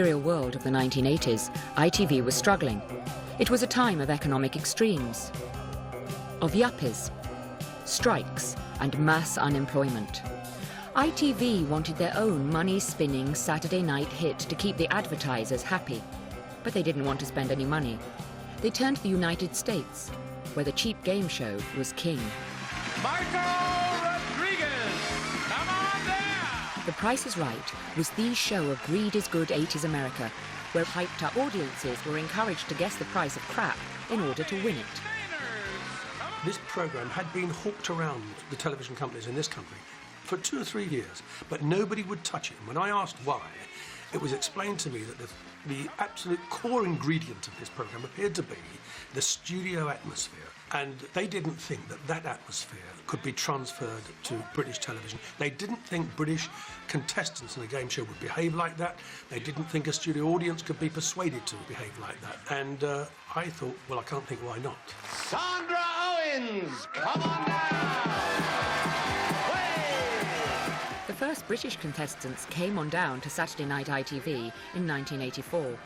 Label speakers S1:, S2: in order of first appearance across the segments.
S1: Real world of the 1980s, ITV was struggling. It was a time of economic extremes, of yuppies, strikes and mass unemployment. ITV wanted their own money-spinning Saturday night hit to keep the advertisers happy, but they didn't want to spend any money. They turned to the United States, where the cheap game show was king.
S2: Michael Rodriguez, come on there!
S1: The Price is Right was the show of greed is good 80s America, where hyped-up audiences were encouraged to guess the price of crap in order to win it.
S3: This programme had been hawked around the television companies in this country for 2 or 3 years, but nobody would touch it. And when I asked why, it was explained to me that the absolute core ingredient of this programme appeared to be the studio atmosphere. And they didn't think that that atmosphere could be transferred to British television. They didn't think British contestants in a game show would behave like that. They didn't think a studio audience could be persuaded to behave like that. And I thought, well, I can't think why not.
S2: Sandra Owens, come on down!
S1: The first British contestants came on down to Saturday Night ITV in 1984.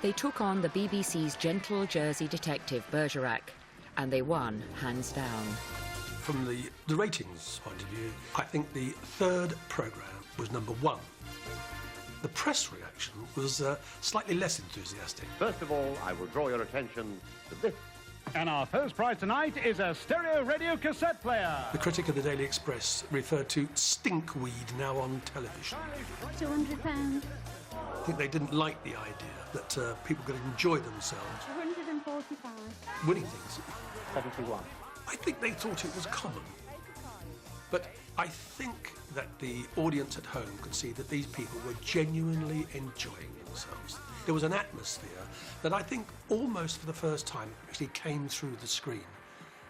S1: They took on the BBC's gentle Jersey detective Bergerac, and they won, hands down.
S3: From the ratings point of view, I think the third programme was #1. The press reaction was slightly less enthusiastic.
S4: First of all, I will draw your attention to this.
S5: And our first prize tonight is a stereo radio cassette player.
S3: The critic of the Daily Express referred to stinkweed now on television.
S6: £200.
S3: I think they didn't like the idea that people could enjoy themselves
S6: 145.
S3: winning things.
S4: 71.
S3: I think they thought it was common. But I think that the audience at home could see that these people were genuinely enjoying themselves. There was an atmosphere that I think almost for the first time actually came through the screen.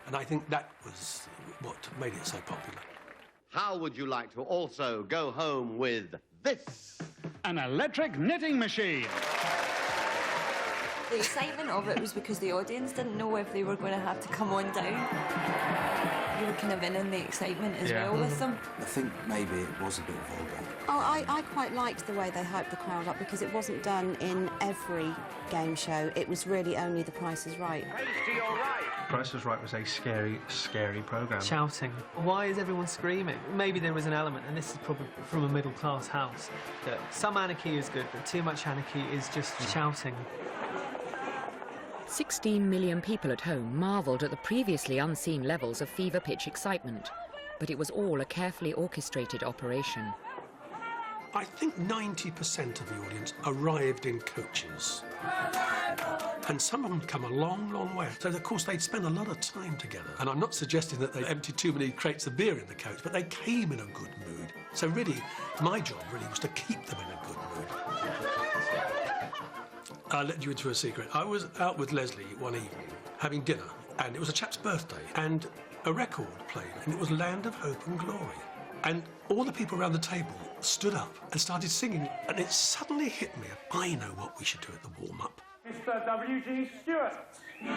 S3: And I think that was what made it so popular.
S4: How would you like to also go home with this?
S5: An electric knitting machine.
S7: The excitement of it was because the audience didn't know if they were going to have to come on down. You were kind of in the excitement as well with them.
S8: I think maybe it was a bit vulgar.
S6: Oh, I quite liked the way they hyped the crowd up because it wasn't done in every game show. It was really only The Price is Right.
S4: To your right.
S9: Price is Right was a scary programme.
S10: Shouting. Why is everyone screaming? Maybe there was an element, and this is probably from a middle-class house, that some anarchy is good, but too much anarchy is just shouting.
S1: 16 million people at home marvelled at the previously unseen levels of fever-pitch excitement, but it was all a carefully orchestrated operation.
S3: I think 90% of the audience arrived in coaches. And some of them come a long, long way. So, of course, they'd spend a lot of time together. And I'm not suggesting that they emptied too many crates of beer in the coach, but they came in a good mood. So, really, my job really was to keep them in a good mood. I'll let you into a secret. I was out with Leslie one evening, having dinner, and it was a chap's birthday, and a record played, and it was Land of Hope and Glory. And all the people around the table stood up and started singing, and it suddenly hit me. I know what we should do at the warm-up.
S5: Mr. W.G. Stewart.
S3: And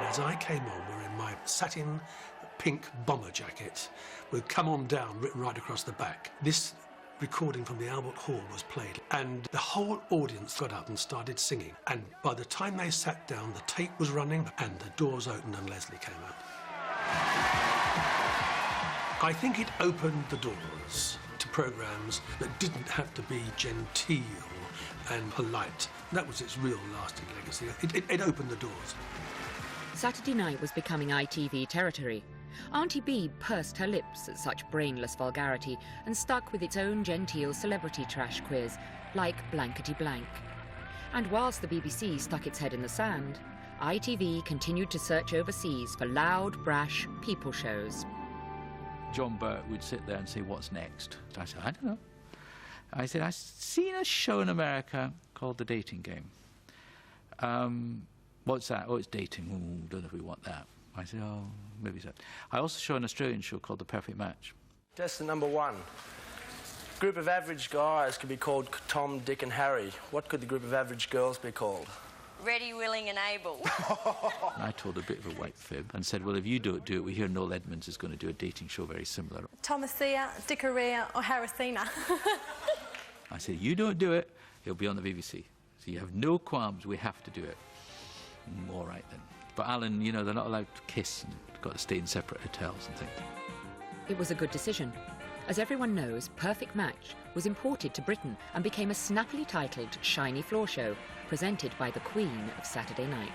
S3: as I came on, wearing my satin pink bomber jacket with "Come On Down" written right across the back. This recording from the Albert Hall was played, and the whole audience got up and started singing. And by the time they sat down, the tape was running, and the doors opened and Leslie came out. I think it opened the doors to programmes that didn't have to be genteel and polite. That was its real lasting legacy. It opened the doors.
S1: Saturday night was becoming ITV territory. Auntie Bee pursed her lips at such brainless vulgarity and stuck with its own genteel celebrity trash quiz, like Blankety Blank. And whilst the BBC stuck its head in the sand, ITV continued to search overseas for loud, brash people shows.
S11: John Burke would sit there and say, "What's next?" I said, "I don't know." I said, "I've seen a show in America called The Dating Game." "What's that?" "Oh, it's dating." "Oh, don't know if we want that." I said, "Oh, maybe so." I also saw an Australian show called The Perfect Match.
S12: Test #1. Group of average guys could be called Tom, Dick and Harry. What could the group of average girls be called?
S7: ready, willing and able.
S11: I told a bit of a white fib and said, well, if you don't do it, we hear Noel Edmonds is going to do a dating show very similar.
S13: Thomasia, Dickorea or Harrisina.
S11: I said, you don't do it, he'll be on the BBC. So you have no qualms, we have to do it. All right then. But Alan, you know, they're not allowed to kiss and got to stay in separate hotels and things.
S1: It was a good decision. As everyone knows, Perfect Match was imported to Britain and became a snappily titled shiny floor show presented by the Queen of Saturday night.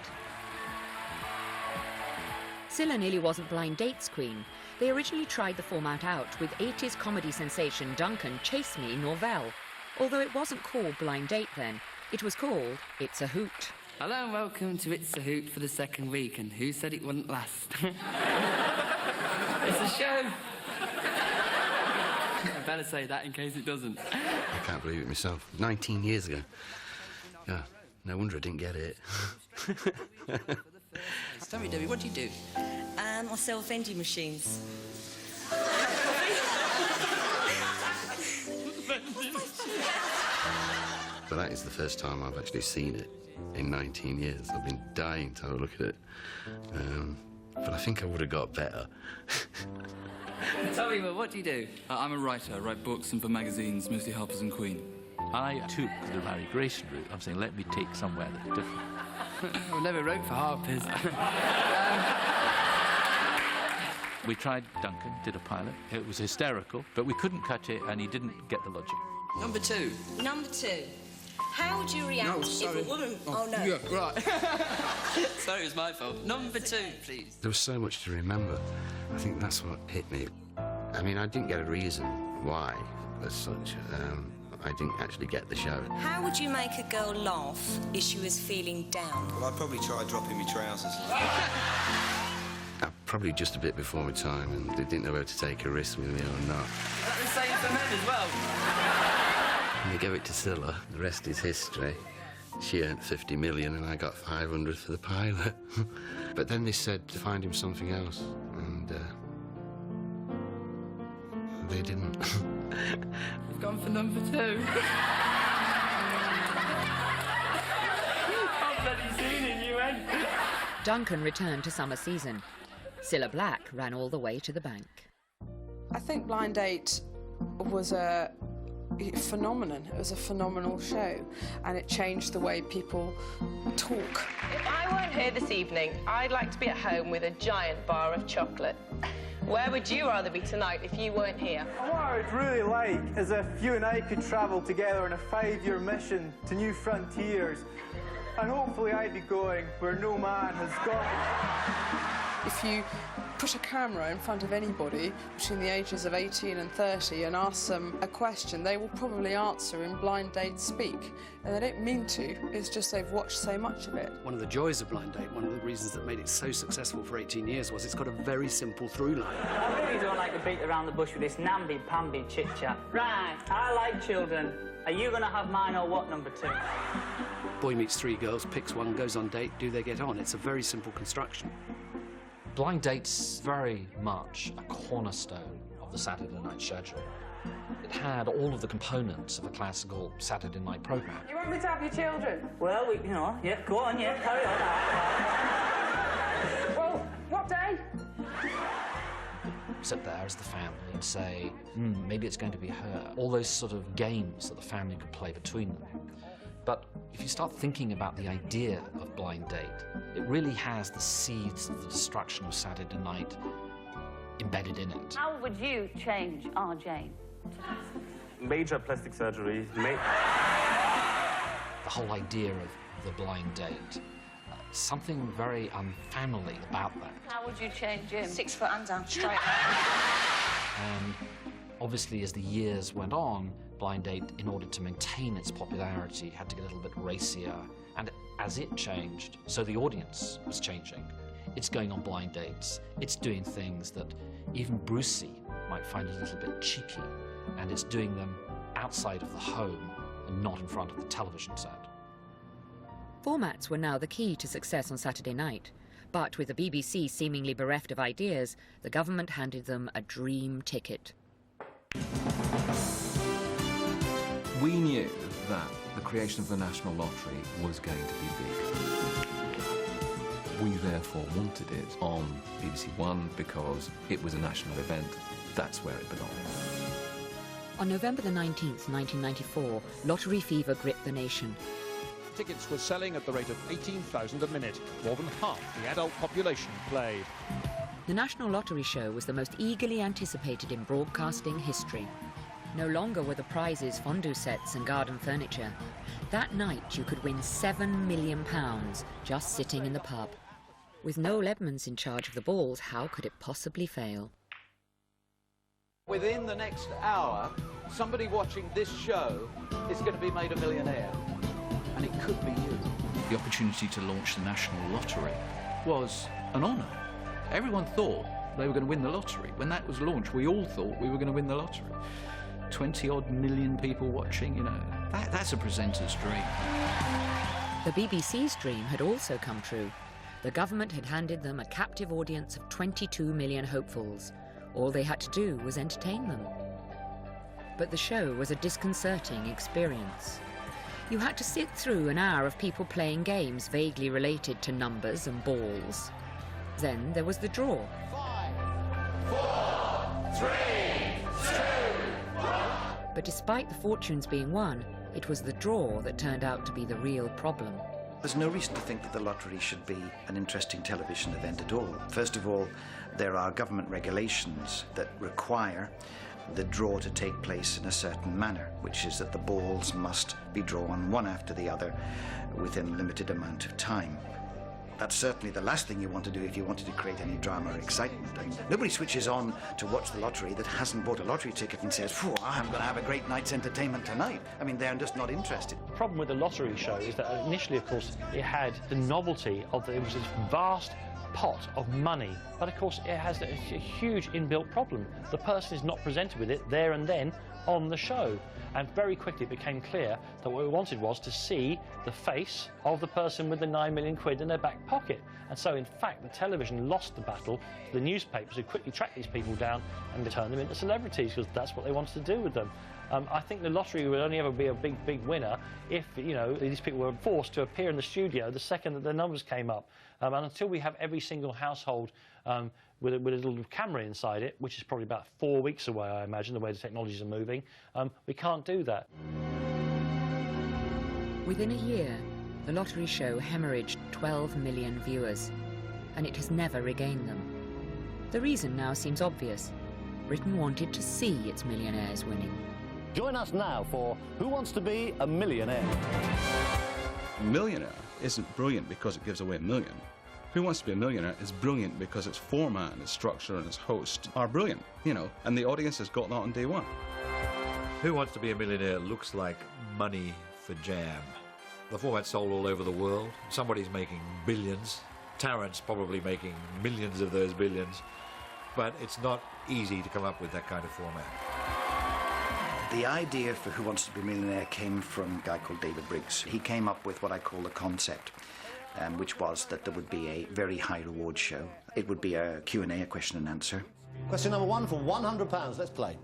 S1: Scylla nearly wasn't Blind Date's queen. They originally tried the format out with 80s comedy sensation Duncan Chase Me Norvell. Although it wasn't called Blind Date then, it was called It's a Hoot.
S14: Hello and welcome to It's a Hoot for the second week, and who said it wouldn't last? It's a show. I better say that in case it doesn't.
S8: I can't believe it myself. 19 years ago. Yeah, no wonder I didn't get it.
S14: Tell me, Debbie, what do you do?
S7: I sell vending machines.
S8: But that is the first time I've actually seen it in 19 years. I've been dying to have a look at it. But I think I would have got better.
S14: Tell me, what do you do? I'm a writer. I write books and for magazines, mostly Harper's and Queen.
S11: I took the Larry Grayson route. I'm saying, let me take somewhere that's different.
S14: I never wrote for Harper's.
S11: We tried Duncan, did a pilot. It was hysterical, but we couldn't cut it, and he didn't get the logic.
S14: Number 2.
S7: Number 2. How would you react if a woman... Oh, no.
S14: Yeah, right. Sorry, it was my fault. Number 2, please.
S8: There was so much to remember. I think that's what hit me. I mean, I didn't get a reason why, as such. I didn't actually get the show.
S7: How would you make a girl laugh if she was feeling down?
S15: Well, I'd probably try dropping my trousers.
S8: Probably just a bit before my time, and they didn't know whether to take a risk with me or not.
S14: That's the same for men as well.
S8: And they gave it to Scylla. The rest is history. She earned 50 million and I got 500 for the pilot. But then they said to find him something else, and they didn't.
S14: We've gone for number 2. I've bloody seen it, you ain't.
S1: Duncan returned to summer season. Cilla Black ran all the way to the bank.
S16: I think Blind Date was a phenomenon. It was a phenomenal show, and it changed the way people talk.
S17: If I weren't here this evening, I'd like to be at home with a giant bar of chocolate. Where would you rather be tonight if you weren't here?
S18: What I would really like is if you and I could travel together on a 5-year mission to new frontiers, and hopefully I'd be going where no man has gone.
S16: If you put a camera in front of anybody between the ages of 18 and 30 and ask them a question, they will probably answer in Blind Date speak. And they don't mean to, it's just they've watched so much of it.
S19: One of the joys of Blind Date, one of the reasons that made it so successful for 18 years was it's got a very simple through line.
S20: I really don't like to beat around the bush with this namby-pamby chit-chat. Right, I like children. Are you going to have mine or what, number 2?
S19: Boy meets 3 girls, picks one, goes on date, do they get on? It's a very simple construction.
S21: Blind Date's very much a cornerstone of the Saturday night schedule. It had all of the components of a classical Saturday night programme.
S17: You want me to have your children?
S20: Well, yeah, go on, yeah, carry on.
S17: Well, what day?
S21: Sit there as the family and say, maybe it's going to be her. All those sort of games that the family could play between them. But if you start thinking about the idea of Blind Date, it really has the seeds of the destruction of Saturday night embedded in it.
S20: How would you change our Jane?
S22: Major plastic surgery.
S21: The whole idea of the Blind Date, something very unfamily about that.
S20: How would you change him?
S7: 6 foot under, straight.
S21: And obviously, as the years went on, Blind Date, in order to maintain its popularity, had to get a little bit racier. And as it changed, so the audience was changing. It's going on blind dates. It's doing things that even Brucey might find a little bit cheeky. And it's doing them outside of the home and not in front of the television set.
S1: Formats were now the key to success on Saturday night. But with the BBC seemingly bereft of ideas, the government handed them a dream ticket.
S23: We knew that
S2: the creation of the National Lottery was going to be big. We therefore wanted it on BBC One because it was a national event. That's where it belonged.
S1: On November the 19th, 1994, lottery fever gripped the nation.
S5: Tickets were selling at the rate of 18,000 a minute. More than half the adult population played.
S1: The National Lottery Show was the most eagerly anticipated in broadcasting history. No longer were the prizes fondue sets and garden furniture. That night you could win £7 million just sitting in the pub. With Noel Edmonds in charge of the balls, how could it possibly fail?
S6: Within the next hour, somebody watching this show is going to be made a millionaire. And it could be you.
S11: The opportunity to launch the National Lottery was an honour. Everyone thought they were going to win the lottery. When that was launched, we all thought we were going to win the lottery. 20-odd million people watching, you know, that's a presenter's dream.
S1: The BBC's dream had also come true. The government had handed them a captive audience of 22 million hopefuls. All they had to do was entertain them. But the show was a disconcerting experience. You had to sit through an hour of people playing games vaguely related to numbers and balls. Then there was the draw.
S23: 5, 4, 3, 2, 1.
S1: But despite the fortunes being won, it was the draw that turned out to be the real problem.
S24: There's no reason to think that the lottery should be an interesting television event at all. First of all, there are government regulations that require the draw to take place in a certain manner, which is that the balls must be drawn one after the other within a limited amount of time. That's certainly the last thing you want to do if you wanted to create any drama or excitement. I mean, nobody switches on to watch the lottery that hasn't bought a lottery ticket and says, "Phew, I'm going to have a great night's entertainment tonight." I mean, they're just not interested.
S25: The problem with the lottery show is that initially, of course, it had the novelty of it was this vast pot of money, but of course it has a huge inbuilt problem. The person is not presented with it there and then on the show, and very quickly it became clear that what we wanted was to see the face of the person with the 9 million quid in their back pocket. And so in fact the television lost the battle to the newspapers, who quickly tracked these people down and turned them into celebrities, because that's what they wanted to do with them. I think the lottery would only ever be a big winner if, you know, these people were forced to appear in the studio the second that their numbers came up. And until we have every single household with a little camera inside it, which is probably about 4 weeks away, I imagine, the way the technologies are moving, we can't do that.
S1: Within a year, the lottery show hemorrhaged 12 million viewers, and it has never regained them. The reason now seems obvious. Britain wanted to see its millionaires winning.
S6: Join us now for Who Wants to Be a Millionaire?
S26: Millionaire isn't brilliant because it gives away a million. Who Wants to Be a Millionaire is brilliant because its format and its structure and its host are brilliant, you know, and the audience has got that on day one.
S27: Who Wants to Be a Millionaire looks like money for jam. The format's sold all over the world. Somebody's making billions. Tarrant's probably making millions of those billions. But it's not easy to come up with that kind of format.
S24: The idea for Who Wants to Be a Millionaire came from a guy called David Briggs. He came up with what I call the concept, which was that there would be a very high reward show. It would be a Q&A, a question and answer.
S6: Question number 1 for £100. Let's play.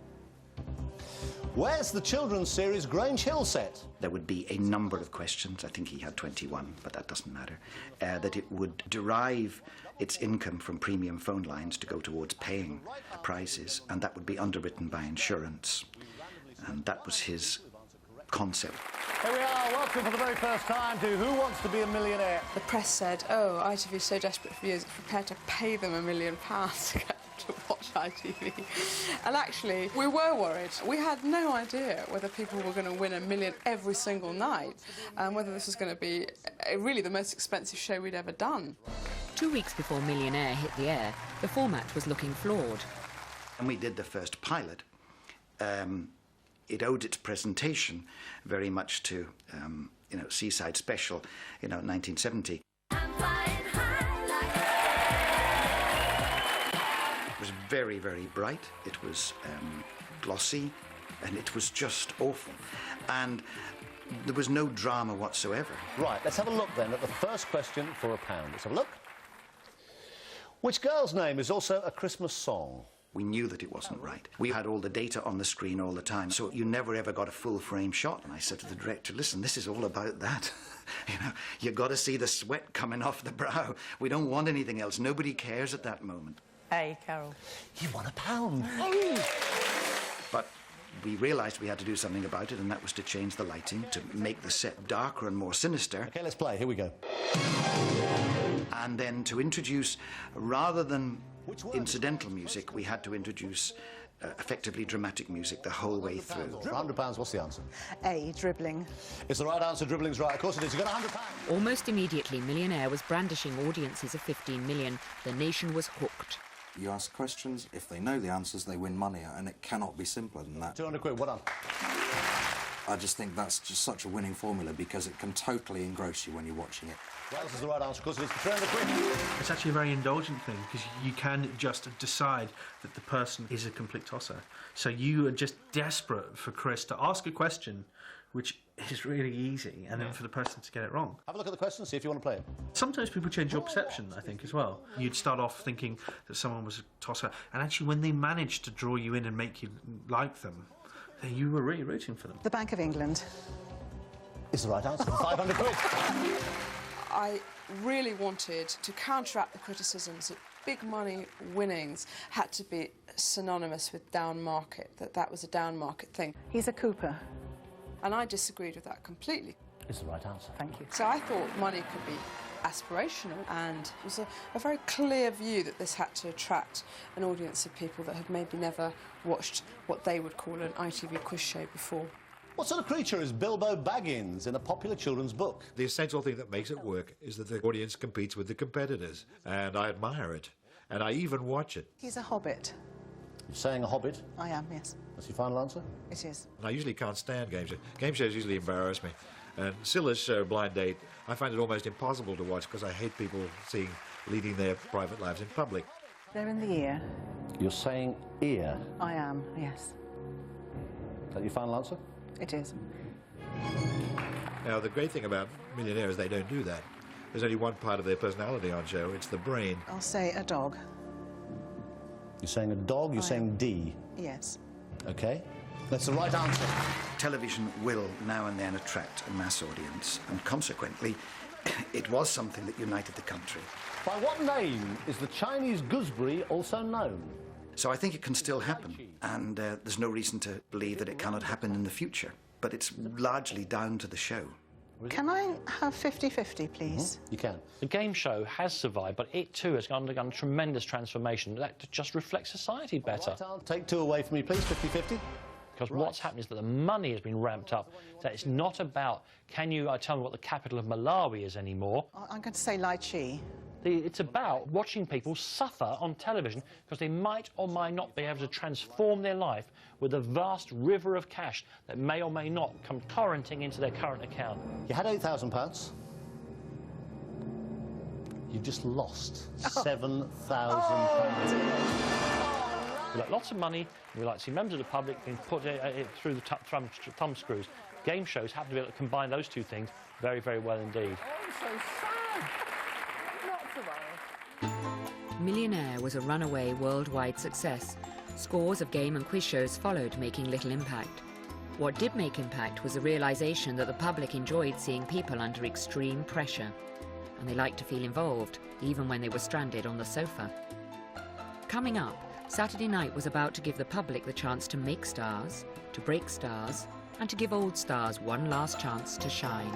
S6: Where's the children's series Grange Hill set?
S24: There would be a number of questions. I think he had 21, but that doesn't matter. That it would derive its income from premium phone lines to go towards paying prizes, and that would be underwritten by insurance. And that was his concept.
S6: Here we are, welcome for the very first time to Who Wants to Be a Millionaire?
S16: The press said, oh, ITV is so desperate for viewers, it's prepared to pay them £1 million to get to watch ITV. And actually, we were worried. We had no idea whether people were going to win $1 million every single night, and whether this was going to be really the most expensive show we'd ever done.
S1: 2 weeks before Millionaire hit the air, the format was looking flawed.
S24: And we did the first pilot. It owed its presentation very much to, you know, Seaside Special, you know, 1970. It was very, very bright. It was glossy, and it was just awful. And there was no drama whatsoever.
S6: Right, let's have a look then at the first question for £1. Let's have a look. Which girl's name is also a Christmas song?
S24: We knew that it wasn't right. We had all the data on the screen all the time, so you never ever got a full frame shot. And I said to the director, listen, this is all about that. You know, you've got to see the sweat coming off the brow. We don't want anything else. Nobody cares at that moment.
S3: Hey, Carol.
S4: You won £1.
S24: But we realised we had to do something about it, and that was to change the lighting, to make the set darker and more sinister.
S4: OK, let's play. Here we go.
S24: And then to introduce, rather than incidental music, we had to introduce effectively dramatic music the whole way through.
S4: For £100, what's the answer?
S3: A, dribbling.
S4: It's the right answer. Dribbling's right. Of course it is. You got £100.
S1: Almost immediately, Millionaire was brandishing audiences of 15 million. The nation was hooked.
S9: You ask questions, if they know the answers, they win money, and it cannot be simpler than that.
S4: 200 quid, well done.
S9: I just think that's just such a winning formula because it can totally engross you when you're watching it.
S4: Well, this is the right answer, because it is for 300 quid.
S10: It's actually a very indulgent thing, because you can just decide that the person is a complete tosser. So you are just desperate for Chris to ask a question which is really easy, and then for the person to get it wrong.
S4: Have a look at the question, see if you want to play it.
S10: Sometimes people change your perception, I think, as well. You'd start off thinking that someone was a tosser, and actually when they managed to draw you in and make you like them, then you were really rooting for them.
S3: The Bank of England.
S4: It's the right answer, 500 quid.
S16: I really wanted to counteract the criticisms that big money winnings had to be synonymous with down market, that was a down market thing.
S3: He's a Cooper.
S16: And I disagreed with that completely.
S4: It's the right answer.
S3: Thank you.
S16: So I thought money could be aspirational, and it was a very clear view that this had to attract an audience of people that had maybe never watched what they would call an ITV quiz show before.
S4: What sort of creature is Bilbo Baggins in a popular children's book?
S27: The essential thing that makes it work is that the audience competes with the competitors, and I admire it, and I even watch it.
S3: He's a hobbit.
S4: You're saying a hobbit?
S3: I am, yes.
S4: That's your final answer?
S3: It is.
S27: And I usually can't stand game shows. Game shows usually embarrass me. And Scylla's show, Blind Date, I find it almost impossible to watch because I hate people leading their private lives in public.
S3: They're in the ear.
S4: You're saying ear?
S3: I am, yes.
S4: Is that your final answer?
S3: It is.
S27: Now, the great thing about Millionaire is they don't do that. There's only one part of their personality on show, it's the brain.
S3: I'll say a dog.
S4: You're saying a dog, you're saying D?
S3: Yes.
S4: OK. That's the right answer.
S24: Television will now and then attract a mass audience, and consequently, it was something that united the country.
S4: By what name is the Chinese gooseberry also known?
S24: So I think it can still happen, and there's no reason to believe that it cannot happen in the future. But it's largely down to the show.
S3: Can I have 50-50, please?
S4: You can.
S25: The game show has survived, but it too has undergone tremendous transformation. That just reflects society better.
S4: Right, I'll take 2 away from me, please, 50-50.
S25: Because what's happened is that the money has been ramped up. That it's not about, can you tell me what the capital of Malawi is anymore?
S3: I'm going to say Lai Chi.
S25: It's about watching people suffer on television because they might or might not be able to transform their life with a vast river of cash that may or may not come torrenting into their current account.
S4: You had £8,000. You've just lost £7,000.
S25: We like lots of money, and we like to see members of the public being put through the thumb screws. Game shows happen to be able to combine those two things very, very well indeed.
S3: I'm so sad. Not to worry.
S1: Millionaire was a runaway worldwide success. Scores of game and quiz shows followed, making little impact. What did make impact was the realization that the public enjoyed seeing people under extreme pressure, and they liked to feel involved, even when they were stranded on the sofa. Coming up, Saturday night was about to give the public the chance to make stars, to break stars, and to give old stars one last chance to shine.